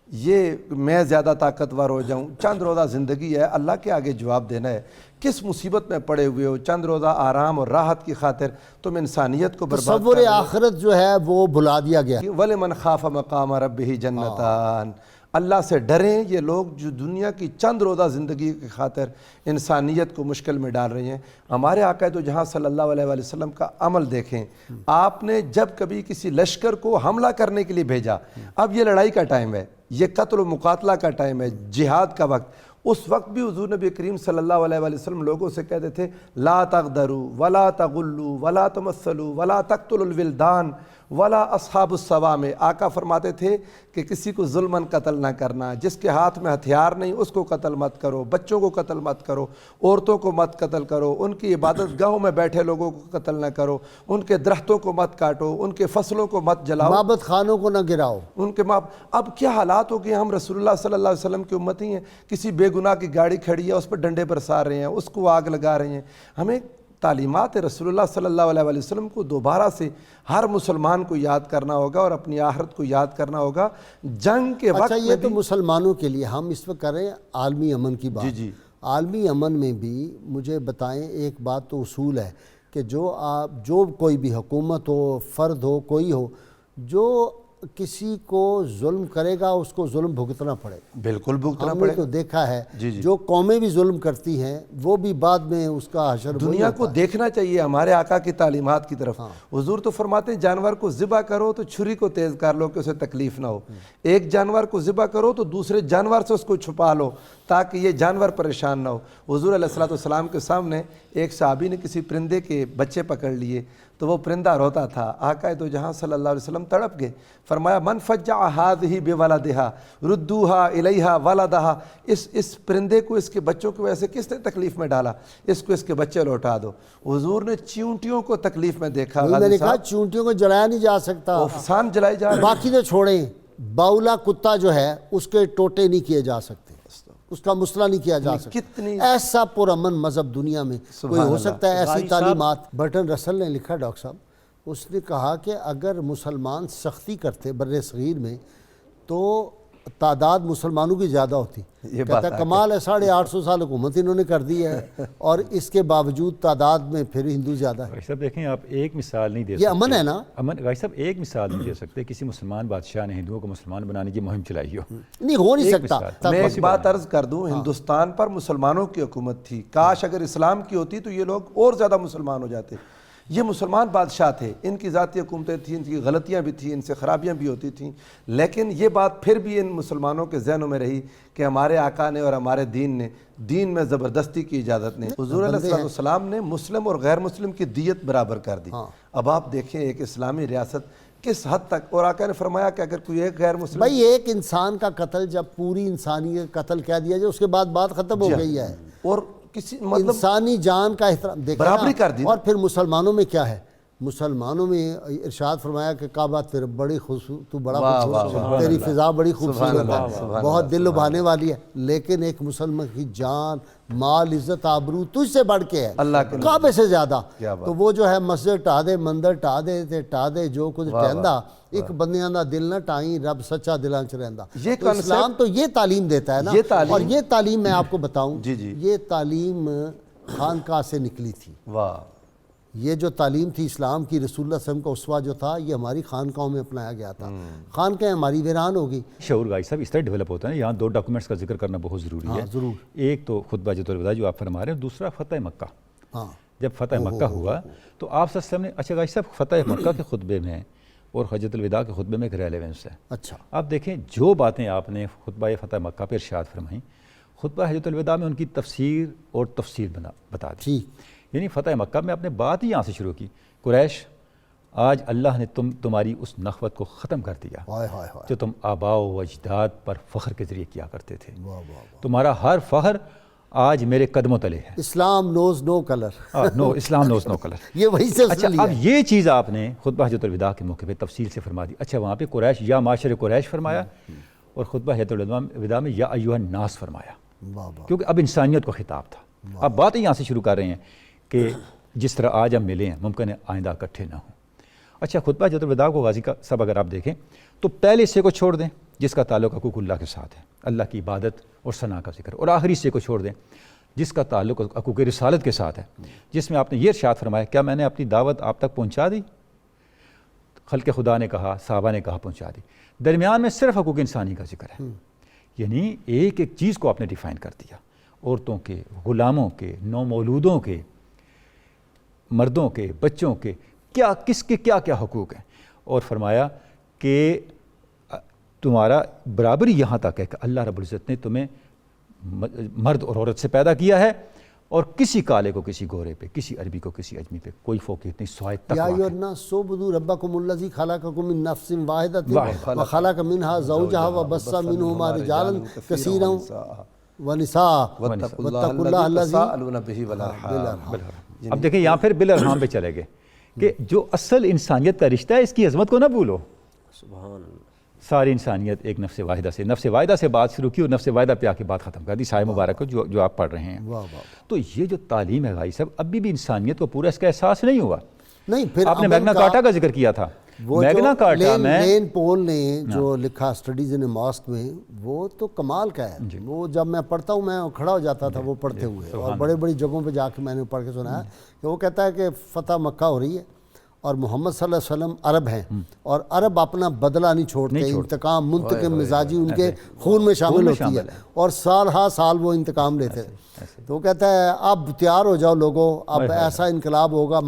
یہ میں زیادہ طاقتور ہو جاؤں، چند روزہ زندگی ہے، اللہ کے آگے جواب دینا ہے، کس مصیبت میں پڑے ہوئے ہو، چند روزہ آرام اور راحت کی خاطر تم انسانیت کو برباد کر تصور آخرت جو ہے وہ بھلا دیا گیا۔ وَلِمَنْ خَافَ مَقَامَ رَبِّهِ جَنَّتَانِ، اللہ سے ڈریں یہ لوگ جو دنیا کی چند روزہ زندگی کی خاطر انسانیت کو مشکل میں ڈال رہے ہیں۔ ہمارے آقا تو جہاں صلی اللہ علیہ وآلہ وسلم کا عمل دیکھیں، آپ نے جب کبھی کسی لشکر کو حملہ کرنے کے لیے بھیجا، اب یہ لڑائی کا ٹائم ہے، یہ قتل و مقاتلہ کا ٹائم ہے، جہاد کا وقت، اس وقت بھی حضور نبی کریم صلی اللہ علیہ وآلہ وسلم لوگوں سے کہتے تھے لا تغدروا ولا تغلوا ولا تمثلوا ولا تقتلوا الولدان ولا اصحاب الصوامع، آقا فرماتے تھے کہ کسی کو ظلماً قتل نہ کرنا، جس کے ہاتھ میں ہتھیار نہیں اس کو قتل مت کرو، بچوں کو قتل مت کرو، عورتوں کو مت قتل کرو، ان کی عبادت گاہوں میں بیٹھے لوگوں کو قتل نہ کرو، ان کے درختوں کو مت کاٹو، ان کے فصلوں کو مت جلاؤ، معبد خانوں کو نہ گراؤ، ان کے اب کیا حالات ہو گئے، ہم رسول اللہ صلی اللہ علیہ وسلم کی امتی ہیں، کسی بے گناہ کی گاڑی کھڑی ہے اس پر ڈنڈے برسا رہے ہیں، اس کو آگ لگا رہے ہیں۔ ہمیں تعلیمات رسول اللہ صلی اللہ علیہ وآلہ وسلم کو دوبارہ سے ہر مسلمان کو یاد کرنا ہوگا اور اپنی آخرت کو یاد کرنا ہوگا۔ جنگ کے وقت اچھا یہ تو مسلمانوں کے لیے، ہم اس وقت کر رہے ہیں عالمی امن کی بات۔ جی عالمی امن میں بھی مجھے بتائیں، ایک بات تو اصول ہے کہ جو کوئی بھی حکومت ہو، فرد ہو، کوئی ہو، جو کسی کو ظلم کرے گا اس کو ظلم بھگتنا پڑے، بالکل بھگتنا ہم پڑے نے تو دیکھا ہے جی جو قومیں بھی ظلم کرتی ہیں وہ بھی بعد میں اس کا حشر دنیا کو دیکھنا چاہیے ہمارے آقا کی تعلیمات کی طرف۔ حضور تو فرماتے ہیں جانور کو ذبح کرو تو چھری کو تیز کر لو کہ اسے تکلیف نہ ہو، ایک جانور کو ذبح کرو تو دوسرے جانور سے اس کو چھپا لو تاکہ یہ جانور پریشان نہ ہو۔ حضور علیہ السلام کے سامنے ایک صحابی نے کسی پرندے کے بچے پکڑ لیے تو وہ پرندہ روتا تھا، آقا تو جہاں صلی اللہ علیہ وسلم تڑپ گئے، فرمایا من فجع هذه بولدها ردوها الیها ولدها، اس پرندے کو اس کے بچوں کی وجہ سے کس نے تکلیف میں ڈالا، اس کو اس کے بچے لوٹا دو۔ حضور نے چیونٹیوں کو تکلیف میں دیکھا، میں نے کہا چیونٹیوں کو جلایا نہیں جا سکتا، افسان جلائے جا رہے، باقی تو چھوڑیں، باولا کتا جو ہے اس کے ٹوٹے نہیں کیے جا سکتے، اس کا مسئلہ نہیں کیا جا سکتا۔ ایسا پرامن مذہب دنیا میں کوئی ہو سکتا ہے؟ ایسی تعلیمات۔ برٹن رسل نے لکھا ڈاکٹر صاحب، اس نے کہا کہ اگر مسلمان سختی کرتے بر صغیر میں تو تعداد مسلمانوں کی زیادہ ہوتی۔ کہتا ہے کمال ہے 850 سال حکومت انہوں نے کر دی ہے اور اس کے باوجود تعداد میں پھر ہندو زیادہ ہے۔ غازی صاحب دیکھیں آپ ایک مثال نہیں دے سکتے، یہ امن ہے نا؟ امن غازی صاحب ایک مثال نہیں دے سکتے کسی مسلمان بادشاہ نے ہندوؤں کو مسلمان بنانے کی مہم چلائی ہو، نہیں ہو نہیں سکتا۔ میں ایک بات عرض کر دوں، ہندوستان پر مسلمانوں کی حکومت تھی، کاش اگر اسلام کی ہوتی تو یہ لوگ اور زیادہ مسلمان ہو جاتے۔ یہ مسلمان بادشاہ تھے، ان کی ذاتی حکومتیں تھیں، ان کی غلطیاں بھی تھیں، ان سے خرابیاں بھی ہوتی تھیں، لیکن یہ بات پھر بھی ان مسلمانوں کے ذہنوں میں رہی کہ ہمارے آقا نے اور ہمارے دین میں زبردستی کی اجازت نہیں۔ حضور علیہ السلام نے مسلم اور غیر مسلم کی دیت برابر کر دی۔ اب آپ دیکھیں ایک اسلامی ریاست کس حد تک؟ اور آقا نے فرمایا کہ اگر کوئی ایک غیر مسلم بھائی ایک انسان کا قتل جب پوری انسانیت قتل کہہ دیا جائے اس کے بعد بات ختم ہو گئی ہے. اور کسی مطلب انسانی جان کا احترام دیکھا برابری کر دی. اور پھر مسلمانوں میں کیا ہے؟ مسلمانوں میں ارشاد فرمایا کہ کعبہ تیرے بڑی خوبصورت، تو بڑا خوبصورت، تیری فضا بڑی خوبصورت ہے، بہت دل لبھانے والی ہے، لیکن ایک مسلمان کی جان، مال، عزت، آبرو تجھ سے بڑھ کے ہے، کعبے سے زیادہ. تو وہ جو ہے مسجد ٹا دے، مندر ٹا دے تے ٹا دے جو کچھ ٹہندا، ایک بندیاں دا دل نہ ٹائیں، رب سچا دلاں چ رہندا. تو اسلام تو یہ تعلیم دیتا ہے نا. اور یہ تعلیم میں آپ کو بتاؤں، یہ تعلیم خانقاہ سے نکلی تھی. واہ. یہ جو تعلیم تھی اسلام کی، رسول اللہ صلی اللہ علیہ وسلم کا اسوہ جو تھا، یہ ہماری خانقاہوں میں اپنایا گیا تھا. خانقاہیں ہماری ویران ہو گئی. شعور گائی صاحب اس طرح ڈیولپ ہوتا ہے. یہاں 2 ڈاکومنٹس کا ذکر کرنا بہت ضروری ہے. ضرور. ایک تو خطبہ حجۃ الوداع جو آپ فرما رہے ہیں، دوسرا فتح مکہ. ہاں جب فتح مکہ ہوا تو آپ صلی اللہ علیہ وسلم نے، اچھا گائی صاحب فتح مکہ کے خطبے میں اور حجۃ الوداع کے خطبے میں ایک ریلیونس ہے. اچھا آپ دیکھیں جو باتیں آپ نے خطبہ فتح مکہ پہ ارشاد فرمائیں، خطبہ حجۃ الوداع میں ان کی تفسیر اور تفصیل بتا دی. ٹھیک. یعنی فتح مکہ میں آپ نے بات ہی یہاں سے شروع کی، قریش آج اللہ نے تمہاری اس نخوت کو ختم کر دیا جو تم آباء و اجداد پر فخر کے ذریعے کیا کرتے تھے. تمہارا ہر فخر آج میرے قدموں تلے ہے. اسلام نوز نو کلر. نو اسلام نوز نو کلر. یہ وہی سے اچھا اب یہ چیز آپ نے خطبہ حجۃ الوداع کے موقع پہ تفصیل سے فرما دی. اچھا وہاں پہ قریش یا معاشر قریش فرمایا اور خطبہ حجۃ الوداع میں یا ایھا الناس فرمایا، کیونکہ اب انسانیت کو خطاب تھا. اب باتیں یہاں سے شروع کر رہے ہیں کہ جس طرح آج ہم ملے ہیں ممکن ہے آئندہ اکٹھے نہ ہوں. اچھا خطبہ حجۃ الوداع کو غازی کا سب اگر آپ دیکھیں تو پہلے حصے کو چھوڑ دیں جس کا تعلق حقوق اللہ کے ساتھ ہے، اللہ کی عبادت اور ثنا کا ذکر، اور آخری حصے کو چھوڑ دیں جس کا تعلق حقوق رسالت کے ساتھ ہے، جس میں آپ نے یہ ارشاد فرمایا کیا میں نے اپنی دعوت آپ تک پہنچا دی؟ خلق خدا نے کہا، صحابہ نے کہا پہنچا دی. درمیان میں صرف حقوق انسانی کا ذکر ہے. یعنی ایک ایک چیز کو آپ نے ڈیفائن کر دیا، عورتوں کے، غلاموں کے، نومولودوں کے، مردوں کے، بچوں کے، کیا کس کے کیا کیا حقوق ہیں. اور فرمایا کہ تمہارا برابری یہاں تک ہے کہ اللہ رب العزت نے تمہیں مرد اور عورت سے پیدا کیا ہے، اور کسی کالے کو کسی گورے پہ، کسی عربی کو کسی اجمی پہ کوئی فوقیت نہیں سوائے تقویٰ کے. یا ایھا الناس اعبدوا ربکم الذی خلقکم من نفس واحدۃ وخلق منها زوجها وبث منهما رجالا کثیرا ونساء واتقوا اللہ الذی تساءلون به والارحام. اب دیکھیں یہاں پھر بالارحام پہ چلے گئے کہ جو اصل انسانیت کا رشتہ ہے اس کی عظمت کو نہ بھولو. سبحان اللہ. ساری انسانیت ایک نفس واحدہ سے، نفس واحدہ سے بات شروع کی اور نفس واحدہ پہ آ کے بات ختم کر دی سائے مبارک کو جو آپ پڑھ رہے ہیں. تو یہ جو تعلیم ہے بھائی صاحب ابھی بھی انسانیت کو پورا اس کا احساس نہیں ہوا. نہیں پھر آپ نے میگنا کارٹا کا ذکر کیا تھا. میگنا کارٹا میں لین پول نے جو لکھا اسٹڈیز ان ماسک میں، وہ تو کمال کا ہے. وہ جب میں پڑھتا ہوں میں کھڑا ہو جاتا تھا وہ پڑھتے ہوئے، اور بڑے بڑی جگہوں پہ جا کے میں نے پڑھ کے سنا ہے کہ وہ کہتا ہے کہ فتح مکہ ہو رہی ہے اور محمد صلی اللہ علیہ وسلم عرب ہیں، اور عرب اپنا بدلہ نہیں چھوڑتے، انتقام منتقم مزاجی ان کے خون میں شامل ہوتی ہے، اور سال ہا سال وہ انتقام لیتے. تو وہ کہتا ہے اب تیار ہو جاؤ لوگوں، اب ایسا انقلاب ہوگا